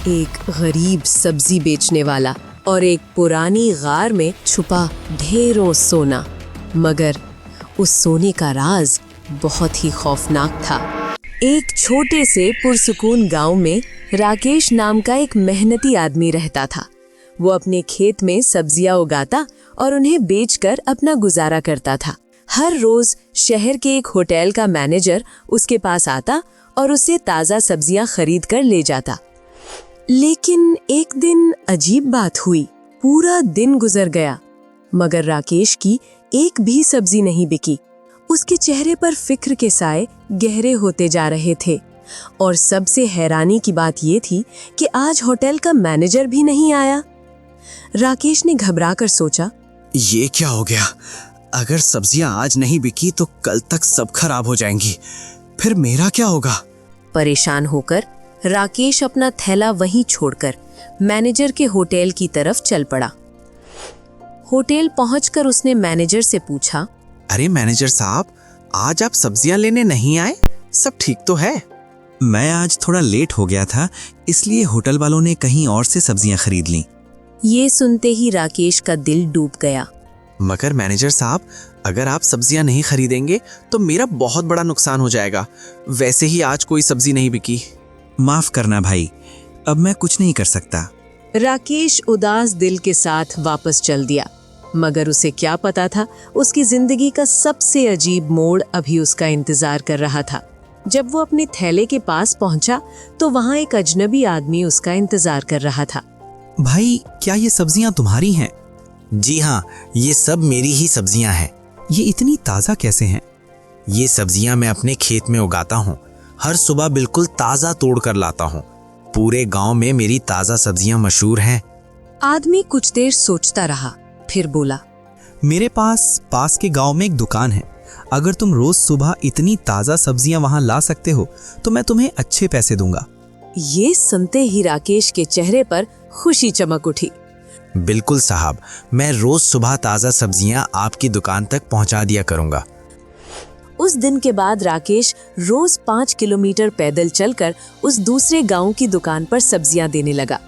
एक गरीब सब्जी बेचने वाला और एक पुरानी गार में छुपा ढेरों सोना। मगर उस सोने का राज बहुत ही खौफनाक था। एक छोटे से पुरसुकून गांव में राकेश नाम का एक मेहनती आदमी रहता था। वो अपने खेत में सब्जियां उगाता और उन्हें बेचकर अपना गुजारा करता था। हर रोज शहर के एक होटल का मैनेजर उसके पास आता और उससे ताज़ा सब्जियां खरीद कर ले जाता। लेकिन एक दिन अजीब बात हुई। पूरा दिन गुजर गया मगर राकेश की एक भी सब्जी नहीं बिकी। उसके चेहरे पर फिक्र के साए गहरे होते जा रहे थे और सबसे हैरानी की बात ये थी कि आज होटल का मैनेजर भी नहीं आया। राकेश ने घबराकर सोचा, ये क्या हो गया? अगर सब्जियां आज नहीं बिकी तो कल तक सब खराब हो जाएंगी, फिर मेरा क्या होगा? परेशान होकर राकेश अपना थैला वहीं छोड़कर मैनेजर के होटल की तरफ चल पड़ा। होटल पहुंचकर उसने मैनेजर से पूछा, अरे मैनेजर साहब, आज आप सब्जियां लेने नहीं आए? सब ठीक तो है? मैं आज थोड़ा लेट हो गया था, इसलिए होटल वालों ने कहीं और से सब्जियां खरीद लीं। ये सुनते ही राकेश का दिल डूब गया। मगर मैनेजर साहब, अगर आप सब्जियां नहीं खरीदेंगे तो मेरा बहुत बड़ा नुकसान हो जाएगा। वैसे ही आज कोई सब्जी नहीं बिकी। माफ करना भाई, अब मैं कुछ नहीं कर सकता। राकेश उदास दिल के साथ वापस चल दिया। मगर उसे क्या पता था, उसकी जिंदगी का सबसे अजीब मोड़ अभी उसका इंतजार कर रहा था। जब वो अपने थैले के पास पहुंचा तो वहां एक अजनबी आदमी उसका इंतजार कर रहा था। भाई, क्या ये सब्जियां तुम्हारी हैं? जी हाँ, ये सब मेरी ही सब्जियां हैं। ये इतनी ताज़ा कैसे हैं? ये सब्जियां मैं अपने खेत में उगाता हूँ। हर सुबह बिल्कुल ताज़ा तोड़ कर लाता हूँ। पूरे गांव में मेरी ताज़ा सब्जियां मशहूर हैं। आदमी कुछ देर सोचता रहा, फिर बोला, मेरे पास के गांव में एक दुकान है। अगर तुम रोज सुबह इतनी ताज़ा सब्जियां वहां ला सकते हो तो मैं तुम्हें अच्छे पैसे दूंगा। ये सुनते ही राकेश के चेहरे पर खुशी चमक उठी। बिल्कुल साहब, मैं रोज सुबह ताज़ा सब्जियां आपकी दुकान तक पहुंचा दिया करूंगा। उस दिन के बाद राकेश रोज 5 किलोमीटर पैदल चलकर उस दूसरे गांव की दुकान पर सब्जियां देने लगा।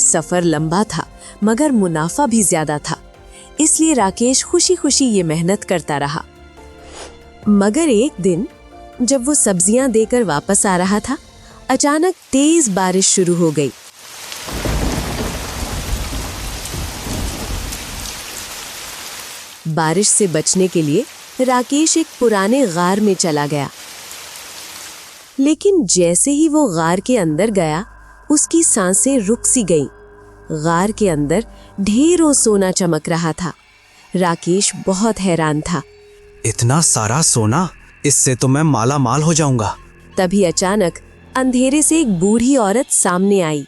सफर लंबा था मगर मुनाफा भी ज्यादा था, इसलिए राकेश खुशी खुशी ये मेहनत करता रहा। मगर एक दिन जब वो सब्जियां देकर वापस आ रहा था, अचानक तेज बारिश शुरू हो गई। बारिश से बचने के लिए राकेश एक पुराने गार में चला गया। लेकिन जैसे ही वो गार के अंदर गया, उसकी सांसें रुक सी गईं। गार के अंदर ढेरों सोना चमक रहा था। राकेश बहुत हैरान था। इतना सारा सोना, इससे तो मैं माला माल हो जाऊंगा। तभी अचानक अंधेरे से एक बूढ़ी औरत सामने आई।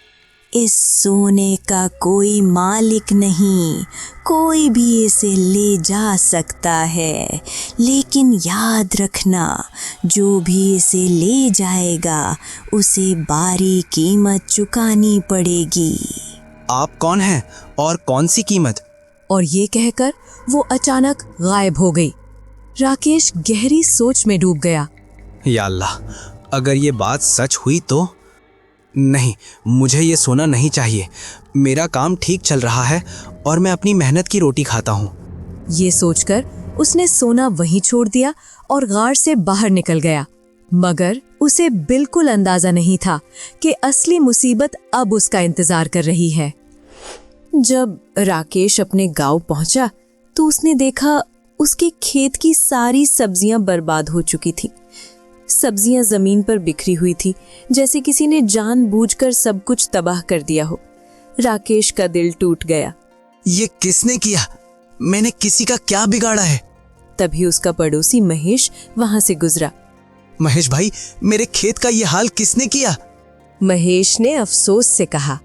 इस सोने का कोई मालिक नहीं, कोई भी इसे ले जा सकता है, लेकिन याद रखना, जो भी इसे ले जाएगा उसे भारी कीमत चुकानी पड़ेगी। आप कौन हैं और कौन सी कीमत? और ये कहकर वो अचानक गायब हो गई। राकेश गहरी सोच में डूब गया। या अल्लाह, अगर ये बात सच हुई तो? नहीं, मुझे ये सोना नहीं चाहिए। मेरा काम ठीक चल रहा है और मैं अपनी मेहनत की रोटी खाता हूँ। ये सोचकर उसने सोना वहीं छोड़ दिया और गार से बाहर निकल गया। मगर उसे बिल्कुल अंदाजा नहीं था कि असली मुसीबत अब उसका इंतजार कर रही है। जब राकेश अपने गांव पहुंचा तो उसने देखा उसके खेत की सारी सब्जियां बर्बाद हो चुकी थीं। सब्जियां जमीन पर बिखरी हुई थी, जैसे किसी ने जानबूझकर सब कुछ तबाह कर दिया हो। राकेश का दिल टूट गया। ये किसने किया? मैंने किसी का क्या बिगाड़ा है? तभी उसका पड़ोसी महेश वहां से गुजरा। महेश भाई, मेरे खेत का ये हाल किसने किया? महेश ने अफसोस से कहा,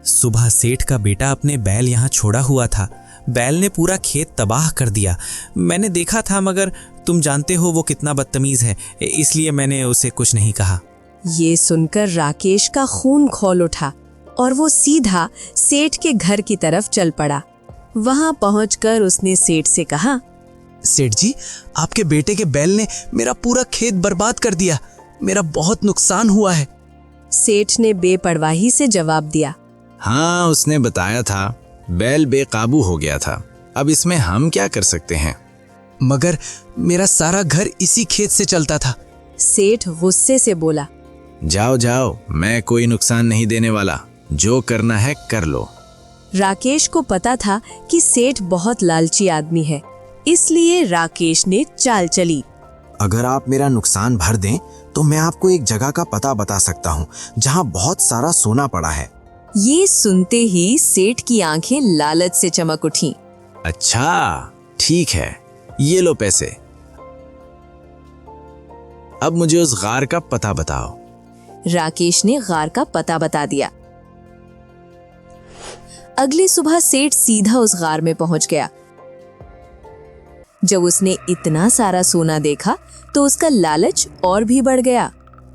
सुबह सेठ का बेटा अपने बैल यहाँ छोड़ा हुआ था। बैल ने पूरा खेत तबाह कर दिया। मैंने देखा था, मगर तुम जानते हो वो कितना बदतमीज है, इसलिए मैंने उसे कुछ नहीं कहा। ये सुनकर राकेश का खून खौल उठा और वो सीधा सेठ के घर की तरफ चल पड़ा। वहां पहुंचकर उसने सेठ से कहा, सेठ जी, आपके बेटे के बैल ने मेरा पूरा खेत बर्बाद कर दिया। मेरा बहुत नुकसान हुआ है। सेठ ने बेपरवाही से जवाब दिया। हाँ, उसने बताया था, बैल बेकाबू हो गया था। अब इसमें हम क्या कर सकते हैं? मगर मेरा सारा घर इसी खेत से चलता था। सेठ गुस्से से बोला। जाओ जाओ, मैं कोई नुकसान नहीं देने वाला, जो करना है कर लो। राकेश को पता था कि सेठ बहुत लालची आदमी है, इसलिए राकेश ने चाल चली। अगर आप मेरा नुकसान भर दें तो मैं आपको एक जगह का पता बता सकता हूँ जहाँ बहुत सारा सोना पड़ा है। ये सुनते ही सेठ की आंखें लालच से चमक उठीं। अच्छा, ठीक है, ये लो पैसे। अब मुझे उस गार का पता बताओ। राकेश ने गार का पता बता दिया। अगली सुबह सेठ सीधा उस गार में पहुंच गया। जब उसने इतना सारा सोना देखा तो उसका लालच और भी बढ़ गया।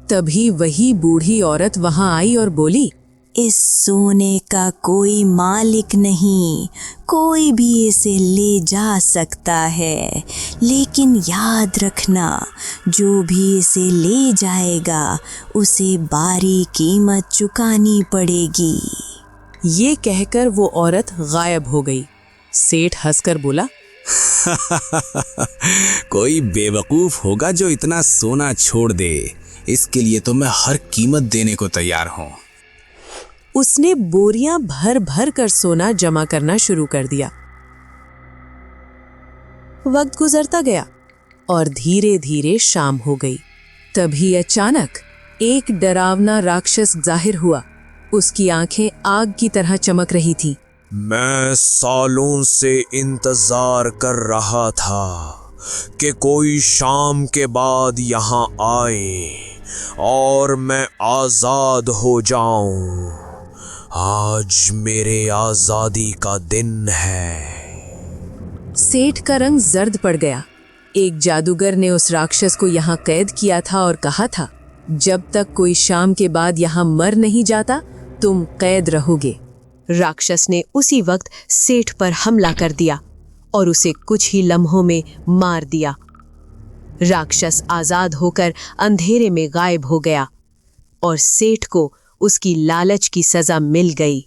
तभी वही बूढ़ी औरत वहां आई और बोली, इस सोने का कोई मालिक नहीं, कोई भी इसे ले जा सकता है, लेकिन याद रखना, जो भी इसे ले जाएगा उसे भारी कीमत चुकानी पड़ेगी। ये कहकर वो औरत गायब हो गई। सेठ हंसकर बोला, कोई बेवकूफ होगा जो इतना सोना छोड़ दे। इसके लिए तो मैं हर कीमत देने को तैयार हूँ। उसने बोरियां भर भर कर सोना जमा करना शुरू कर दिया। वक्त गुजरता गया और धीरे धीरे शाम हो गई। तभी अचानक एक डरावना राक्षस जाहिर हुआ। उसकी आंखें आग की तरह चमक रही थी। मैं सालों से इंतजार कर रहा था कि कोई शाम के बाद यहाँ आए और मैं आजाद हो जाऊं। आज मेरे आजादी का दिन है। सेठ का रंग जर्द पड़ गया। एक जादूगर ने उस राक्षस को यहाँ कैद किया था और कहा था, जब तक कोई शाम के बाद यहाँ मर नहीं जाता तुम कैद रहोगे। राक्षस ने उसी वक्त सेठ पर हमला कर दिया और उसे कुछ ही लम्हों में मार दिया। राक्षस आजाद होकर अंधेरे में गायब हो गया और सेठ को उसकी लालच की सजा मिल गई।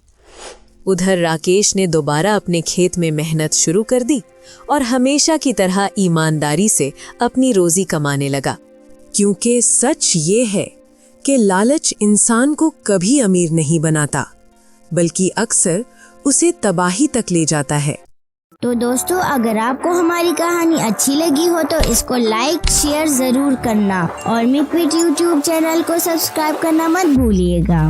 उधर राकेश ने दोबारा अपने खेत में मेहनत शुरू कर दी और हमेशा की तरह ईमानदारी से अपनी रोजी कमाने लगा, क्योंकि सच ये है कि लालच इंसान को कभी अमीर नहीं बनाता, बल्कि अक्सर उसे तबाही तक ले जाता है। तो दोस्तों, अगर आपको हमारी कहानी अच्छी लगी हो तो इसको लाइक शेयर ज़रूर करना और मिक्विट यूट्यूब चैनल को सब्सक्राइब करना मत भूलिएगा।